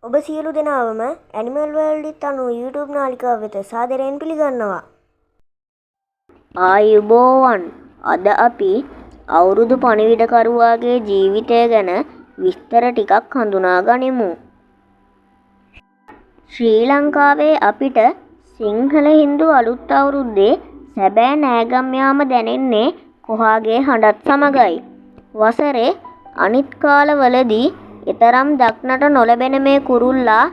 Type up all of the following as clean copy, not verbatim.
ඔබ සියලු දෙනාවම animal world අනුව YouTube නාලිකාව වෙත සාදරයෙන් පිළිගන්නවා. ආයුබෝවන්. අද අපි අවුරුදු පණිවිඩකරුවාගේ ජීවිතය ගැන විස්තර ටිකක් හඳුනා ගනිමු. ශ්‍රී ලංකාවේ අපිට සිංහල හින්දු අලුත් අවුරුද්දේ සැබෑ නෑගම් යාම දැනෙන්නේ කොහාගේ හඬත් සමගයි. වසරේ අනිත් කාලවලදී එතරම් දක්නට නොලැබෙන මේ කුරුල්ලා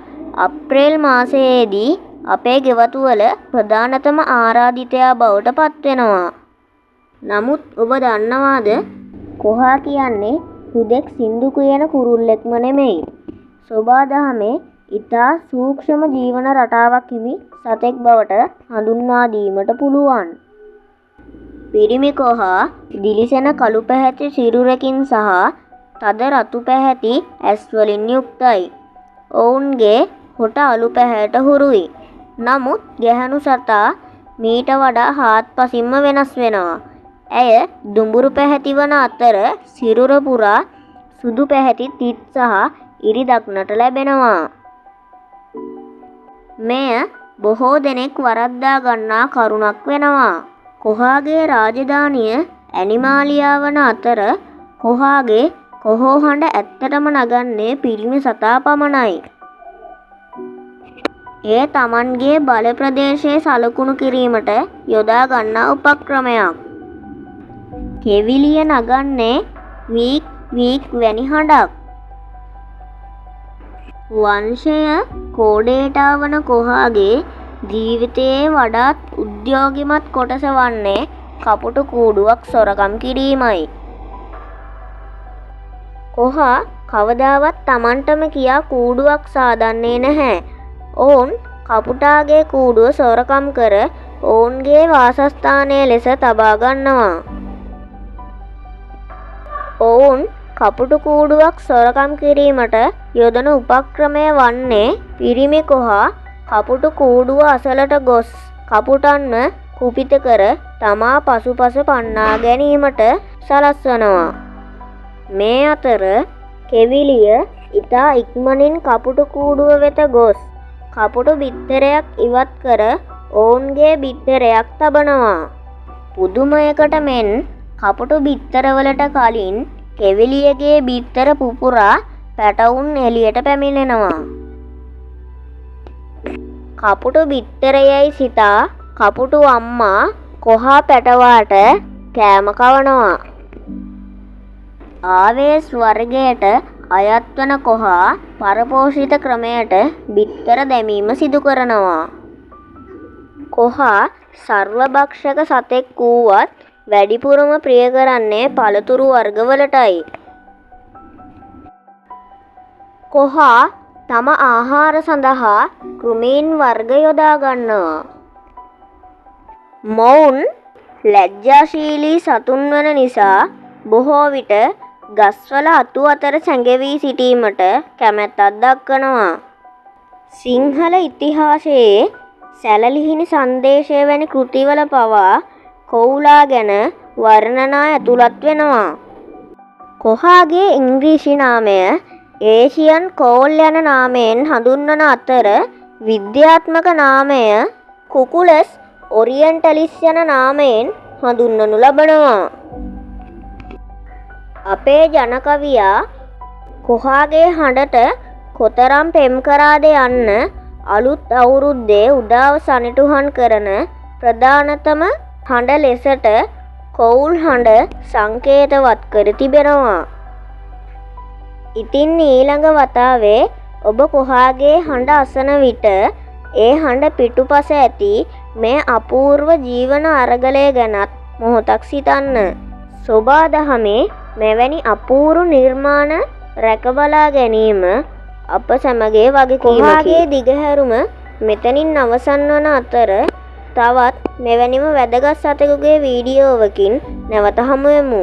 අප්‍රේල් මාසයේදී අපේ ගෙවතුවල ප්‍රධානතම ආරාධිතයා බවට පත්වෙනවා. නමුත් ඔබ දන්නවාද කොහා කියන්නේ හුදෙක් සින්දු කියන කුරුල්ලෙක්ම නෙමෙයි. සෝබාදහමේ ඉතා සූක්ෂම ජීවන රටාවක් හිමි සතෙක් බවට හඳුන්වා දීමට පුළුවන්. පිරිමි කොහා දිලිසෙන කළු පැහැති සිරුරකින් සහ තද රතු පැහැති ඇස් වලින් යුක්තයි. ඔවුන්ගේ හොට අලු පැහැයට හුරුයි. නමුත් ගැහැණු සතා මීට වඩා හාත්පසින්ම වෙනස් වෙනවා. ඇය දුඹුරු පැහැති වන අතර සිරුර පුරා සුදු පැහැති තිත් සහ ඉරි දක්නට ලැබෙනවා. මෙය බොහෝ දෙනෙක් වරද්දා ගන්නා කරුණක් වෙනවා. කොහාගේ රාජධානිය ඇනිමාලියා වන අතර කොහාගේ කොහෝ හඬ ඇත්තටම නගන්නේ පිරිමි සතා පමණයි. එය තමන්ගේ බල ප්‍රදේශයේ සලකුණු කිරීමට යොදා ගන්නා උපක්‍රමයක්. කෙවිලිය නගන්නේ වීක් වීක් වැනි හඬක්. වංශය කෝඩේටා වන කොහාගේ ජීවිතයේ වඩාත් උද්‍යෝගිමත් කොටස වන්නේ කපුටු කූඩුවක් සොරකම් කිරීමයි. කොහා කවදාවත් තමන්ටම කියා කූඩුවක් සාදන්නේ නැහැ. ඔවුන් කපුටාගේ කූඩුව සොරකම් කර ඔවුන්ගේ වාසස්ථානය ලෙස තබා ගන්නවා. ඔවුන් කපුටු කූඩුවක් සොරකම් කිරීමට යොදන උපක්‍රමය වන්නේ පිරිමි කොහා කපුටු කූඩුව අසලට ගොස් කපුටන්ව කුපිත කර තමා පසුපස පන්නා ගැනීමට සලස්වනවා. මේ අතර කෙවිලිය ඉතා ඉක්මනින් කපුටු කූඩුව වෙත ගොස් කපුටු බිත්තරයක් ඉවත් කර ඔවුන්ගේ බිත්තරයක් තබනවා. පුදුමයකට මෙන් කපුටු බිත්තරවලට කලින් කෙවිලියගේ බිත්තර පුපුරා පැටවුන් එළියට පැමිණෙනවා. කපුටු බිත්තරයයි සිතා කපුටු අම්මා කොහා පැටවාට කෑම කවනවා. ආවේස් වර්ගයට අයත්වන කොහා පරපෝෂිත ක්‍රමයට බිත්තර දැමීම සිදු කරනවා. කොහා සර්වභක්ෂක සතෙක් වූවත් වැඩිපුරම ප්‍රිය කරන්නේ පළතුරු වර්ගවලටයි. කොහා තම ආහාර සඳහා කෘමීන් වර්ග යොදා ගන්නවා. මොවුන් ලැජ්ජාශීලී සතුන් වන නිසා බොහෝ විට ගස්වල අතු අතර සැඟවී සිටීමට කැමැත්තක් දක්වනවා. සිංහල ඉතිහාසයේ සැළලිහිණි සංදේශය වැනි කෘතිවල පවා කොවුලා ගැන වර්ණනා ඇතුළත් වෙනවා. කොහාගේ ඉංග්‍රීසි නාමය ඒෂියන් කෝල් යන නාමයෙන් හඳුන්වන අතර විද්‍යාත්මක නාමය කුකුලස් ඔරියන්ටලිස් යන නාමයෙන් හඳුන්වනු ලබනවා. අපේ ජනකවියා කොහාගේ හඬට කොතරම් පෙම් කරාද යන්න අලුත් අවුරුද්දේ උදාව සනිටුහන් කරන ප්‍රධානතම හඬ ලෙසට කොවුල් හඬ සංකේතවත් කර තිබෙනවා. ඉතින් ඊළඟ වතාවේ ඔබ කොහාගේ හඬ අසන විට ඒ හඬ පිටුපස ඇති මේ අපූර්ව ජීවන අරගලය ගැනත් මොහොතක් සිතන්න. සෝබාදහමේ මෙවැනි අපූරු නිර්මාණ රැකබලා ගැනීම අප සැමගේ වගකීමකි. කොහාගේ දිගහැරුම මෙතනින් අවසන් වන අතර තවත් මෙවැනිම වැදගත් සතෙකුගේ වීඩියෝවකින් නැවත හමු වෙමු.